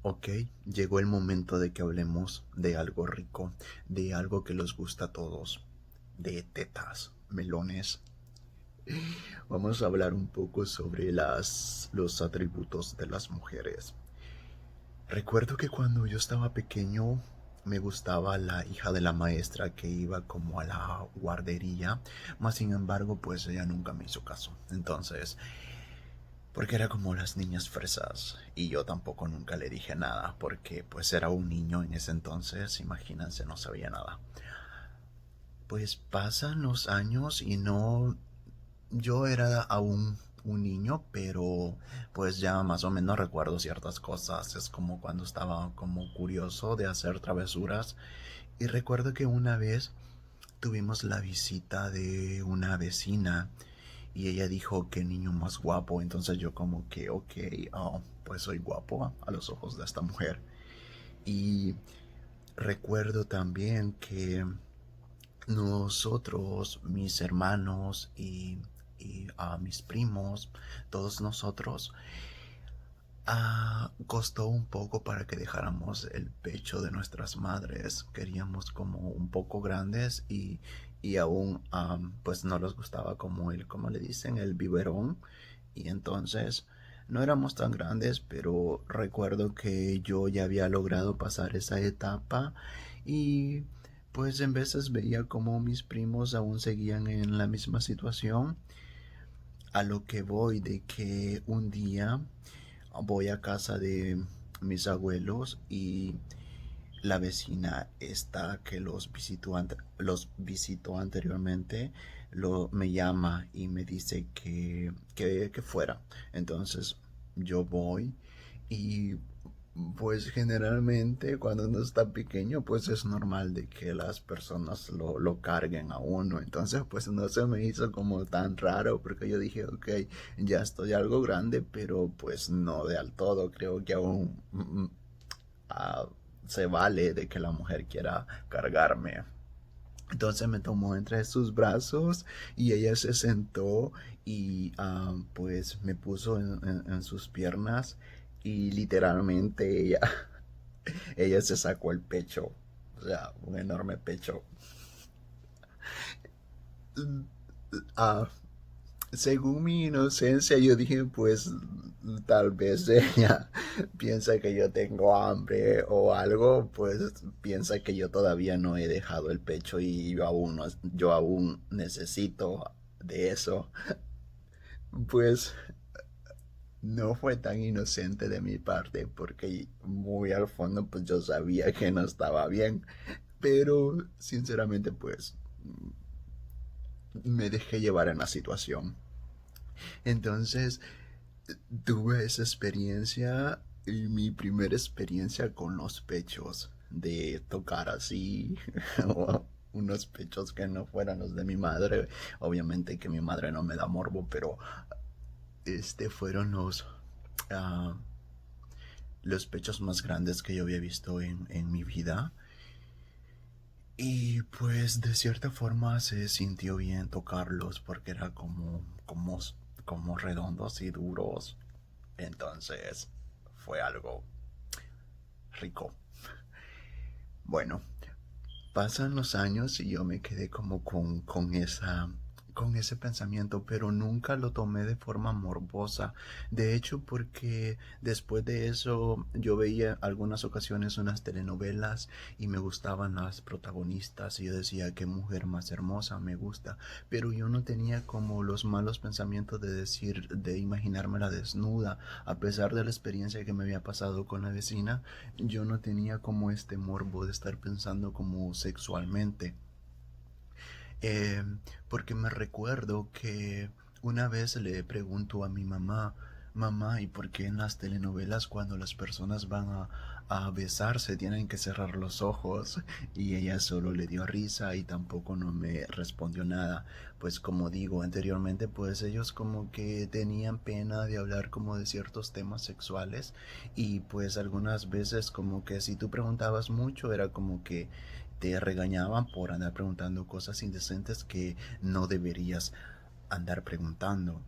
Ok, llegó el momento de que hablemos de algo rico, de algo que les gusta a todos, de tetas, melones. Vamos a hablar un poco sobre los atributos de las mujeres. Recuerdo que cuando yo estaba pequeño me gustaba la hija de la maestra que iba como a la guardería, mas sin embargo pues ella nunca me hizo caso. Entonces, porque era como las niñas fresas y yo tampoco nunca le dije nada porque pues era un niño en ese entonces, imagínense, no sabía nada. Pues pasan los años y no, yo era aún un niño, pero pues ya más o menos recuerdo ciertas cosas. Es como cuando estaba como curioso de hacer travesuras. Y recuerdo que una vez tuvimos la visita de una vecina y ella dijo que niño más guapo. Entonces yo como que, ok, pues soy guapo a los ojos de esta mujer. Y recuerdo también que nosotros, mis hermanos y a mis primos, todos nosotros, costó un poco para que dejáramos el pecho de nuestras madres. Queríamos como un poco grandes y aún pues no les gustaba como como le dicen, el biberón. Y entonces no éramos tan grandes, pero recuerdo que yo ya había logrado pasar esa etapa y pues en veces veía como mis primos aún seguían en la misma situación. A lo que voy de que un día voy a casa de mis abuelos y la vecina esta que los visitó anteriormente me llama y me dice que fuera. Entonces yo voy y pues generalmente cuando uno está pequeño pues es normal de que las personas lo carguen a uno. Entonces pues no se me hizo como tan raro porque yo dije, ok, ya estoy algo grande, pero pues no de al todo. Creo que aún ah, se vale de que la mujer quiera cargarme. Entonces me tomó entre sus brazos y ella se sentó y pues me puso en sus piernas y literalmente ella se sacó el pecho, o sea, un enorme pecho. Ah, Según mi inocencia, yo dije, pues tal vez ella piensa que yo tengo hambre o algo, pues piensa que yo todavía no he dejado el pecho y yo aún, yo aún necesito de eso. Pues no fue tan inocente de mi parte porque muy al fondo pues yo sabía que no estaba bien, pero sinceramente pues me dejé llevar en la situación. Entonces tuve esa experiencia y mi primera experiencia con los pechos, de tocar así unos pechos que no fueran los de mi madre. Obviamente que mi madre no me da morbo, pero fueron ah, los pechos más grandes que yo había visto en mi vida. Y pues de cierta forma se sintió bien tocarlos porque era como redondos y duros. Entonces fue algo rico. Bueno, pasan los años y yo me quedé como con ese pensamiento, pero nunca lo tomé de forma morbosa. De hecho, porque después de eso yo veía algunas ocasiones unas telenovelas y me gustaban las protagonistas y yo decía qué mujer más hermosa me gusta, pero yo no tenía como los malos pensamientos de decir, de imaginármela desnuda, a pesar de la experiencia que me había pasado con la vecina. Yo no tenía como este morbo de estar pensando como sexualmente. Eh, Porque me recuerdo que una vez le pregunto a mi mamá, mamá, ¿y por qué en las telenovelas cuando las personas van a besarse tienen que cerrar los ojos? Y ella solo le dio risa y tampoco no me respondió nada. Pues como digo anteriormente, pues ellos como que tenían pena de hablar como de ciertos temas sexuales y pues algunas veces como que si tú preguntabas mucho era como que te regañaban por andar preguntando cosas indecentes que no deberías andar preguntando.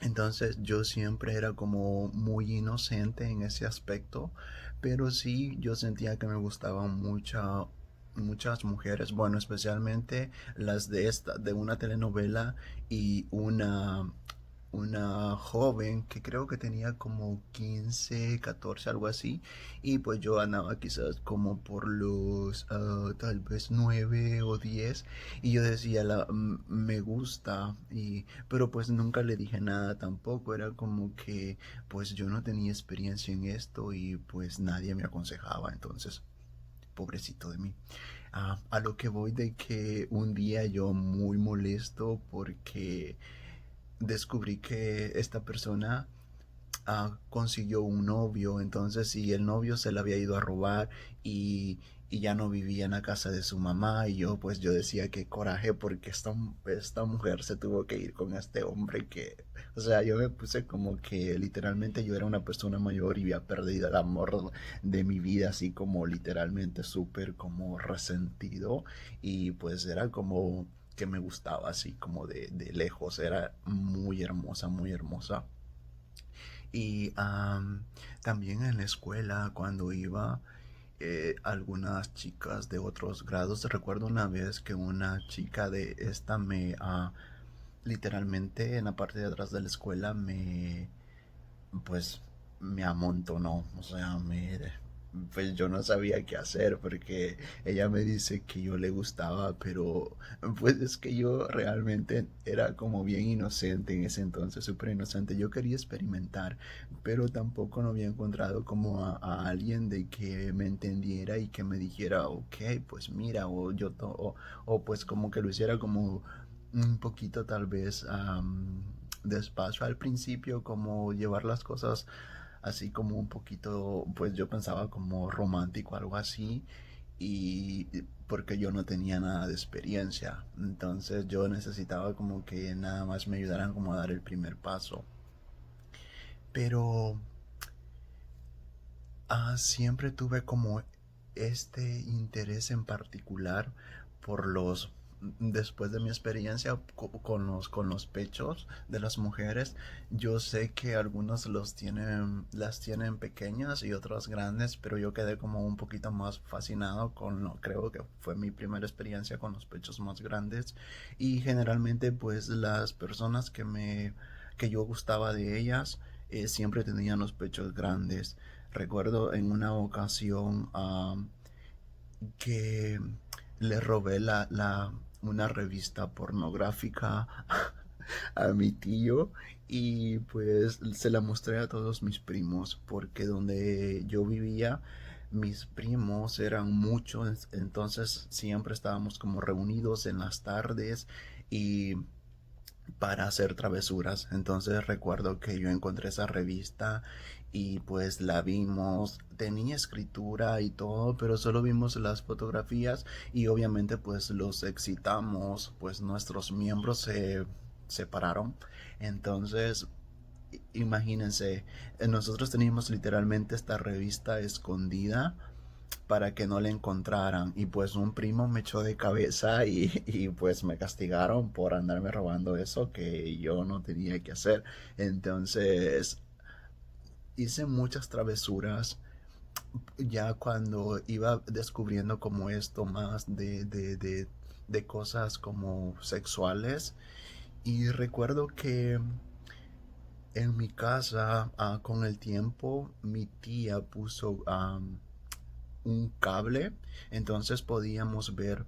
Entonces yo siempre era como muy inocente en ese aspecto, pero sí yo sentía que me gustaban muchas mujeres, bueno, especialmente las de una telenovela y una joven que creo que tenía como 15 14 algo así, y pues yo andaba quizás como por los tal vez 9 o 10, y yo decía, me gusta, pero pues nunca le dije nada tampoco, era como que pues yo no tenía experiencia en esto y pues nadie me aconsejaba, entonces pobrecito de mí. A lo que voy de que un día yo muy molesto porque descubrí que esta persona consiguió un novio, entonces si el novio se le había ido a robar y ya no vivía en la casa de su mamá, y yo pues yo decía que coraje porque esta mujer se tuvo que ir con este hombre que, o sea, yo me puse como que literalmente yo era una persona mayor y había perdido el amor de mi vida, así como literalmente súper como resentido, y pues era como que me gustaba así como de lejos, era muy hermosa, muy hermosa. Y también en la escuela, cuando iba, algunas chicas de otros grados, recuerdo una vez que una chica de esta literalmente en la parte de atrás de la escuela pues me amontonó, o sea, pues yo no sabía qué hacer porque ella me dice que yo le gustaba, pero pues es que yo realmente era como bien inocente en ese entonces, súper inocente. Yo quería experimentar, pero tampoco no había encontrado como a alguien de que me entendiera y que me dijera, ok, pues mira, o pues como que lo hiciera como un poquito tal vez despacio al principio, como llevar las cosas así como un poquito, pues yo pensaba como romántico, algo así, y porque yo no tenía nada de experiencia, entonces yo necesitaba como que nada más me ayudaran como a dar el primer paso. Pero siempre tuve como este interés en particular por después de mi experiencia con los pechos de las mujeres. Yo sé que algunos las tienen pequeñas y otras grandes, pero yo quedé como un poquito más fascinado creo que fue mi primera experiencia con los pechos más grandes, y generalmente pues las personas que yo gustaba de ellas siempre tenían los pechos grandes. Recuerdo en una ocasión que le robé una revista pornográfica a mi tío, y pues se la mostré a todos mis primos porque donde yo vivía mis primos eran muchos, entonces siempre estábamos como reunidos en las tardes y para hacer travesuras. Entonces recuerdo que yo encontré esa revista y pues la vimos, tenía escritura y todo, pero solo vimos las fotografías y obviamente pues los excitamos, pues nuestros miembros se separaron. Entonces imagínense, nosotros teníamos literalmente esta revista escondida para que no le encontraran, y pues un primo me echó de cabeza y pues me castigaron por andarme robando eso que yo no tenía que hacer. Entonces hice muchas travesuras ya cuando iba descubriendo como esto más de cosas como sexuales, y recuerdo que en mi casa con el tiempo mi tía puso un cable, entonces podíamos ver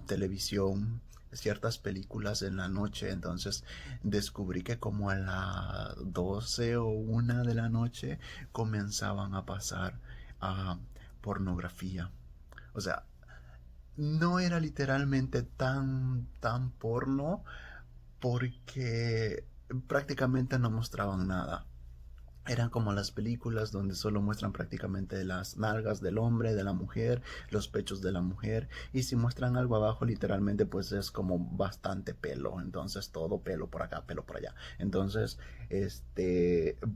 televisión, ciertas películas en la noche. Entonces descubrí que como a las 12 o 1 de la noche comenzaban a pasar a pornografía. O sea, no era literalmente tan porno porque prácticamente no mostraban nada. eran como las películas donde solo muestran prácticamente las nalgas del hombre, de la mujer, los pechos de la mujer. Y si muestran algo abajo, literalmente pues es como bastante pelo. Entonces todo pelo por acá, pelo por allá. Entonces,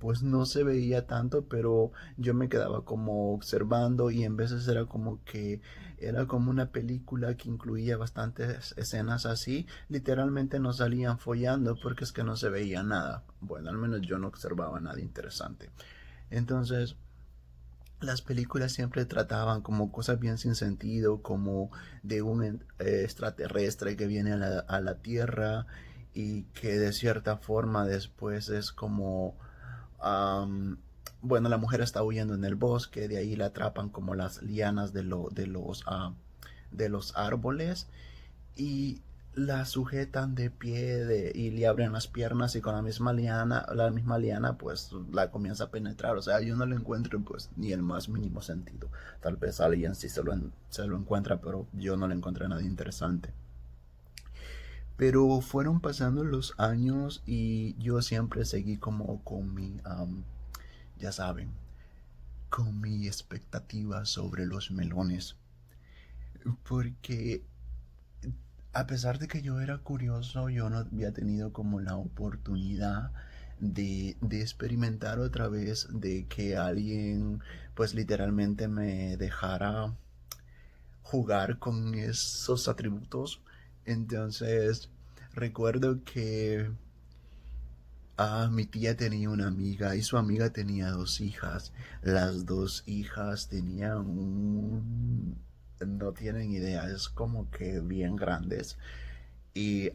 pues no se veía tanto, pero yo me quedaba como observando y en veces era como que era como una película que incluía bastantes escenas así. Literalmente no salían follando porque es que no se veía nada. Bueno, al menos yo no observaba nada interesante. Entonces, las películas siempre trataban como cosas bien sin sentido, como de un extraterrestre que viene a la Tierra y que de cierta forma después es como um, bueno, la mujer está huyendo en el bosque, de ahí la atrapan como las lianas de los árboles y la sujetan de pie y le abren las piernas y con la misma liana pues la comienza a penetrar. O sea, yo no le encuentro pues ni el más mínimo sentido. Tal vez alguien sí se lo encuentra, pero yo no le encontré nada interesante. Pero fueron pasando los años y yo siempre seguí como con ya saben, con mi expectativa sobre los melones. Porque a pesar de que yo era curioso, yo no había tenido como la oportunidad de experimentar otra vez, de que alguien pues literalmente me dejara jugar con esos atributos. Entonces recuerdo que mi tía tenía una amiga y su amiga tenía dos hijas. Las dos hijas tenían no tienen idea, es como que bien grandes. Y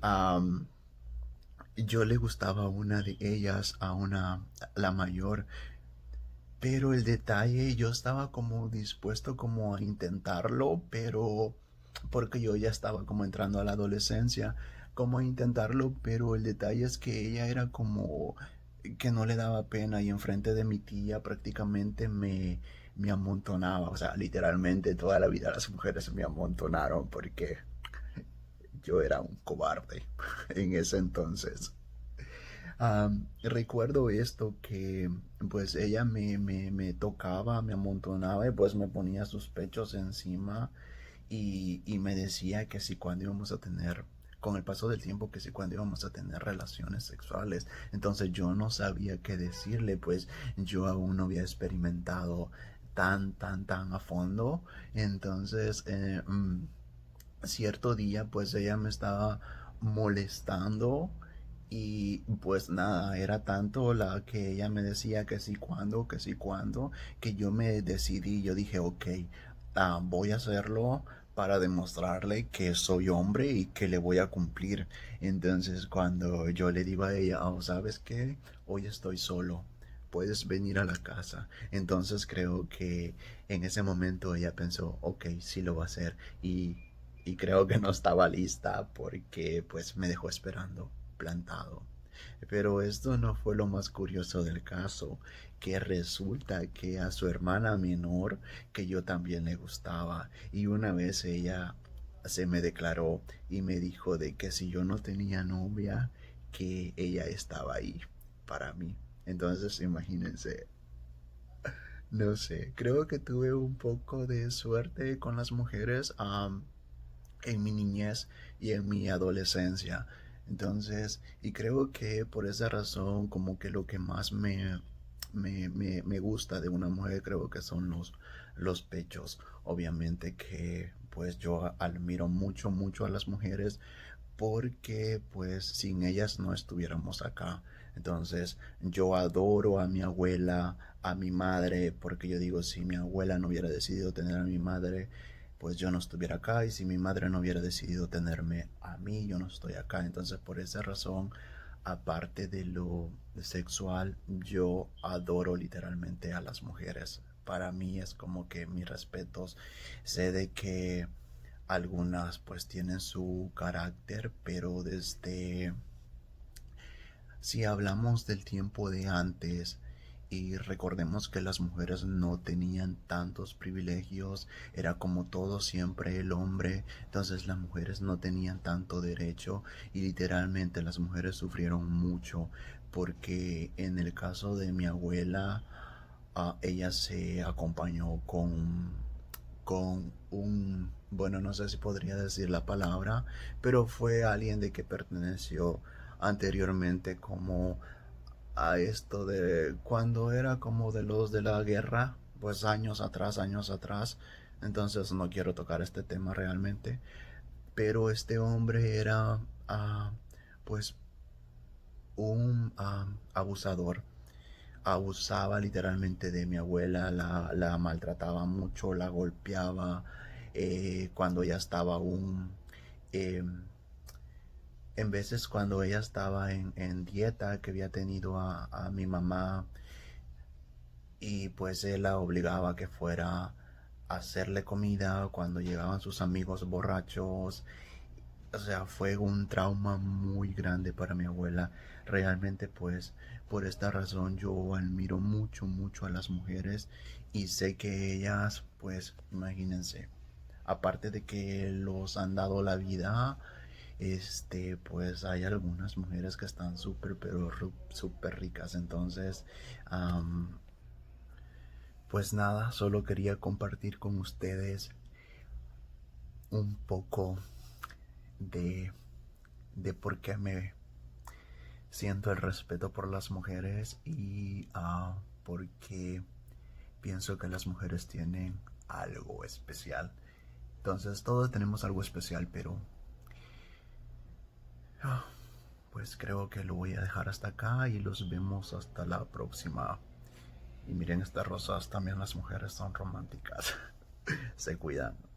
yo le gustaba una de ellas, la mayor, pero el detalle, yo estaba como dispuesto como a intentarlo, pero porque yo ya estaba como entrando a la adolescencia, como a intentarlo, pero el detalle es que ella era como que no le daba pena y enfrente de mi tía prácticamente me amontonaba, o sea, literalmente toda la vida las mujeres me amontonaron porque yo era un cobarde en ese entonces. Recuerdo esto que pues ella me tocaba, me amontonaba y pues me ponía sus pechos encima y me decía que si cuando íbamos a tener, con el paso del tiempo, que si cuando íbamos a tener relaciones sexuales. Entonces yo no sabía qué decirle, pues yo aún no había experimentado tan a fondo. Entonces, cierto día pues ella me estaba molestando y pues nada, era tanto la que ella me decía que sí cuando, que yo me decidí, yo dije, ok, voy a hacerlo para demostrarle que soy hombre y que le voy a cumplir. Entonces cuando yo le digo a ella, oh, ¿sabes qué? Hoy estoy solo. Puedes venir a la casa. Entonces creo que en ese momento ella pensó, ok, sí lo va a hacer. Y creo que no estaba lista porque pues me dejó esperando plantado. Pero esto no fue lo más curioso del caso, que resulta que a su hermana menor, que yo también le gustaba, y una vez ella se me declaró y me dijo de que si yo no tenía novia, que ella estaba ahí para mí. Entonces imagínense, no sé, creo que tuve un poco de suerte con las mujeres. En mi niñez y en mi adolescencia. Entonces, y creo que por esa razón, como que lo que más me gusta de una mujer, creo que son los pechos. Obviamente que pues yo admiro mucho a las mujeres porque pues sin ellas no estuviéramos acá. Entonces yo adoro a mi abuela, a mi madre, porque yo digo, si mi abuela no hubiera decidido tener a mi madre, pues yo no estuviera acá, y si mi madre no hubiera decidido tenerme a mí, yo no estoy acá. Entonces por esa razón, aparte de lo sexual, yo adoro literalmente a las mujeres. Para mí es como que mis respetos. Sé de que algunas pues tienen su carácter, pero desde, si hablamos del tiempo de antes y recordemos que las mujeres no tenían tantos privilegios, era como todo siempre el hombre, entonces las mujeres no tenían tanto derecho y literalmente las mujeres sufrieron mucho porque en el caso de mi abuela, ella se acompañó con un, bueno, no sé si podría decir la palabra, pero fue alguien de que perteneció anteriormente como a esto de cuando era como de los de la guerra, pues años atrás. Entonces no quiero tocar este tema realmente, pero este hombre era pues un abusador. Abusaba literalmente de mi abuela, la maltrataba mucho, la golpeaba cuando ella estaba aún eh, en veces cuando ella estaba en dieta, que había tenido a mi mamá, y pues él la obligaba a que fuera a hacerle comida cuando llegaban sus amigos borrachos. O sea, fue un trauma muy grande para mi abuela. Realmente pues por esta razón yo admiro mucho, mucho a las mujeres y sé que ellas, pues imagínense, aparte de que los han dado la vida, pues hay algunas mujeres que están súper, pero súper ricas. Entonces, am, pues nada, solo quería compartir con ustedes un poco de, de por qué me siento el respeto por las mujeres y porque pienso que las mujeres tienen algo especial. Entonces todos tenemos algo especial, pero pues creo que lo voy a dejar hasta acá y los vemos hasta la próxima. Y miren estas rosas, también las mujeres son románticas. Se cuidan.